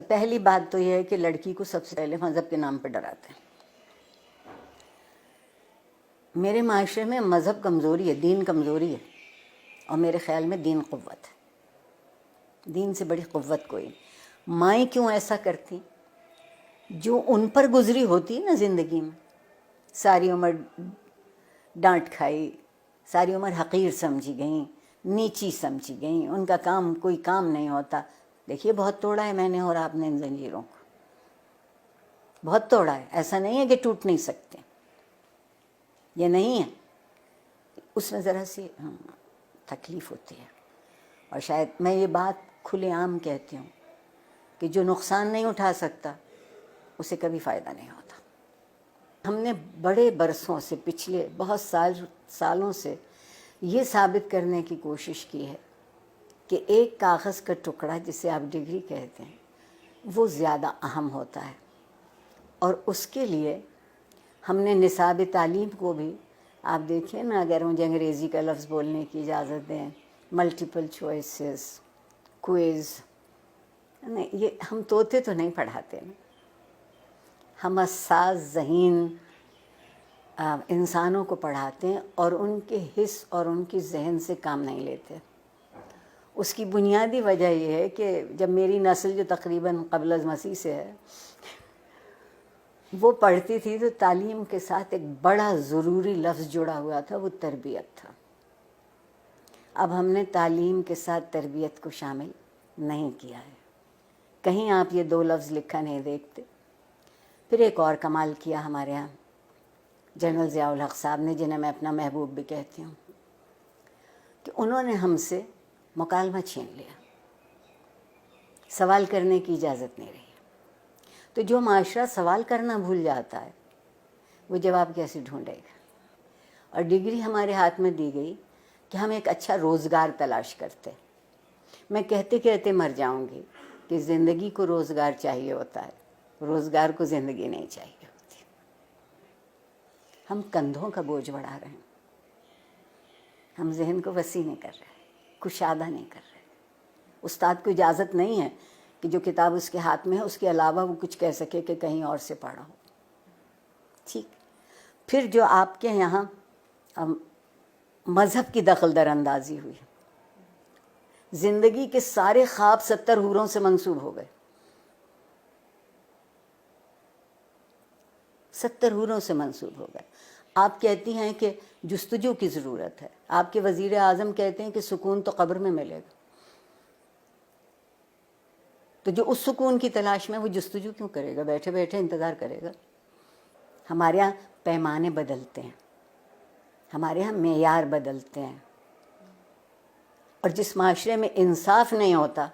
پہلی بات تو یہ ہے کہ لڑکی کو سب سے پہلے مذہب کے نام پہ ڈراتے ہیں۔ میرے معاشرے میں مذہب کمزوری ہے، دین کمزوری ہے، اور میرے خیال میں دین قوت ہے۔ دین سے بڑی قوت کوئی نہیں۔ مائیں کیوں ایسا کرتی؟ جو ان پر گزری ہوتی نا زندگی میں، ساری عمر ڈانٹ کھائی، ساری عمر حقیر سمجھی گئیں، نیچی سمجھی گئیں، ان کا کام کوئی کام نہیں ہوتا۔ دیکھیے بہت توڑا ہے میں نے اور آپ نے ان زنجیروں کو، بہت توڑا ہے۔ ایسا نہیں ہے کہ ٹوٹ نہیں سکتے، یہ نہیں ہے۔ اس میں ذرا سی تکلیف ہوتی ہے، اور شاید میں یہ بات کھلے عام کہتی ہوں کہ جو نقصان نہیں اٹھا سکتا اسے کبھی فائدہ نہیں ہوتا۔ ہم نے بڑے برسوں سے، پچھلے بہت سالوں سے یہ ثابت کرنے کی کوشش کی ہے کہ ایک کاغذ کا ٹکڑا جسے آپ ڈگری کہتے ہیں وہ زیادہ اہم ہوتا ہے، اور اس کے لیے ہم نے نصاب تعلیم کو بھی، آپ دیکھیں نا، اگر مجھے انگریزی کا لفظ بولنے کی اجازت دیں، ملٹیپل چوائسز، کوئز، نہیں، یہ ہم طوطے تو نہیں پڑھاتے نا، ہم حساس ذہین انسانوں کو پڑھاتے ہیں، اور ان کے حس اور ان کی ذہن سے کام نہیں لیتے۔ اس کی بنیادی وجہ یہ ہے کہ جب میری نسل جو تقریباً قبل از مسیح سے ہے وہ پڑھتی تھی، تو تعلیم کے ساتھ ایک بڑا ضروری لفظ جڑا ہوا تھا، وہ تربیت تھا۔ اب ہم نے تعلیم کے ساتھ تربیت کو شامل نہیں کیا ہے، کہیں آپ یہ دو لفظ لکھا نہیں دیکھتے۔ پھر ایک اور کمال کیا ہمارے ہاں جنرل ضیاء الحق صاحب نے، جنہیں میں اپنا محبوب بھی کہتی ہوں، کہ انہوں نے ہم سے مکالمہ چھین لیا، سوال کرنے کی اجازت نہیں رہی۔ تو جو معاشرہ سوال کرنا بھول جاتا ہے وہ جواب کیسے ڈھونڈے گا؟ اور ڈگری ہمارے ہاتھ میں دی گئی کہ ہم ایک اچھا روزگار تلاش کرتے۔ میں کہتے کہتے مر جاؤں گی کہ زندگی کو روزگار چاہیے ہوتا ہے، روزگار کو زندگی نہیں چاہیے ہوتی۔ ہم کندھوں کا بوجھ بڑھا رہے ہیں، ہم ذہن کو وسیع نہیں کر رہے، کشادہ نہیں کر رہے۔ استاد کو اجازت نہیں ہے کہ جو کتاب اس کے ہاتھ میں ہے اس کے علاوہ وہ کچھ کہہ سکے کہ کہیں اور سے پڑھا ہو۔ ٹھیک، پھر جو آپ کے یہاں مذہب کی دخل در اندازی ہوئی، زندگی کے سارے خواب 70 حوروں سے منسوب ہو گئے، 70 حوروں سے منسوب ہو گئے۔ آپ کہتی ہیں کہ جستجو کی ضرورت ہے، آپ کے وزیر اعظم کہتے ہیں کہ سکون تو قبر میں ملے گا، تو جو اس سکون کی تلاش میں، وہ جستجو کیوں کرے گا؟ بیٹھے بیٹھے انتظار کرے گا۔ ہمارے ہاں پیمانے بدلتے ہیں، ہمارے ہاں معیار بدلتے ہیں، اور جس معاشرے میں انصاف نہیں ہوتا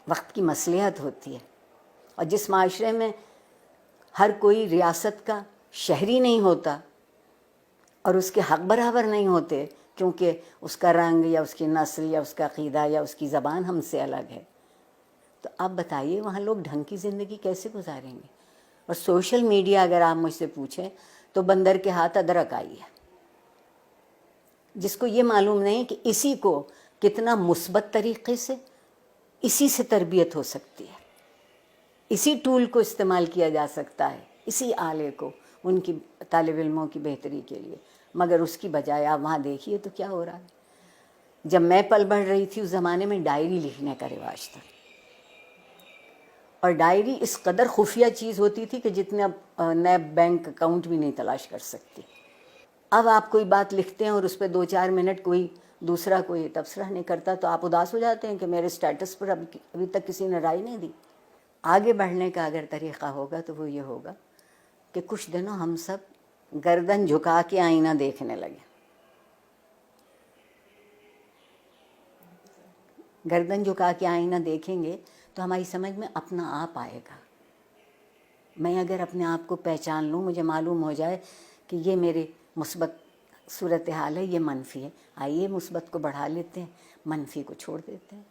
وقت کی مصلحت ہوتی ہے، اور جس معاشرے میں ہر کوئی ریاست کا شہری نہیں ہوتا اور اس کے حق برابر نہیں ہوتے کیونکہ اس کا رنگ یا اس کی نسل یا اس کا عقیدہ یا اس کی زبان ہم سے الگ ہے، تو آپ بتائیے وہاں لوگ ڈھنگ کی زندگی کیسے گزاریں گے؟ اور سوشل میڈیا، اگر آپ مجھ سے پوچھیں تو بندر کے ہاتھ ادرک آئی ہے، جس کو یہ معلوم نہیں کہ اسی کو کتنا مثبت طریقے سے، اسی سے تربیت ہو سکتی ہے، اسی ٹول کو استعمال کیا جا سکتا ہے، اسی آلے کو ان کی طالب علموں کی بہتری کے لیے۔ مگر اس کی بجائے آپ وہاں دیکھیے تو کیا ہو رہا ہے۔ جب میں پل بڑھ رہی تھی اس زمانے میں ڈائری لکھنے کا رواج تھا، اور ڈائری اس قدر خفیہ چیز ہوتی تھی کہ جتنے اب نیب بینک اکاؤنٹ بھی نہیں تلاش کر سکتی۔ اب آپ کوئی بات لکھتے ہیں اور اس پہ 2-4 منٹ کوئی دوسرا کوئی تبصرہ نہیں کرتا تو آپ اداس ہو جاتے ہیں کہ میرے سٹیٹس پر ابھی تک کسی نے رائے نہیں دی۔ آگے بڑھنے کا اگر طریقہ ہوگا تو وہ یہ ہوگا کہ کچھ دنوں ہم سب گردن جھکا کے آئینہ دیکھنے لگے۔ گردن جھکا کے آئینہ دیکھیں گے تو ہماری سمجھ میں اپنا آپ آئے گا۔ میں اگر اپنے آپ کو پہچان لوں، مجھے معلوم ہو جائے کہ یہ میرے مثبت صورتحال ہے، یہ منفی ہے، آئیے مثبت کو بڑھا لیتے ہیں، منفی کو چھوڑ دیتے ہیں۔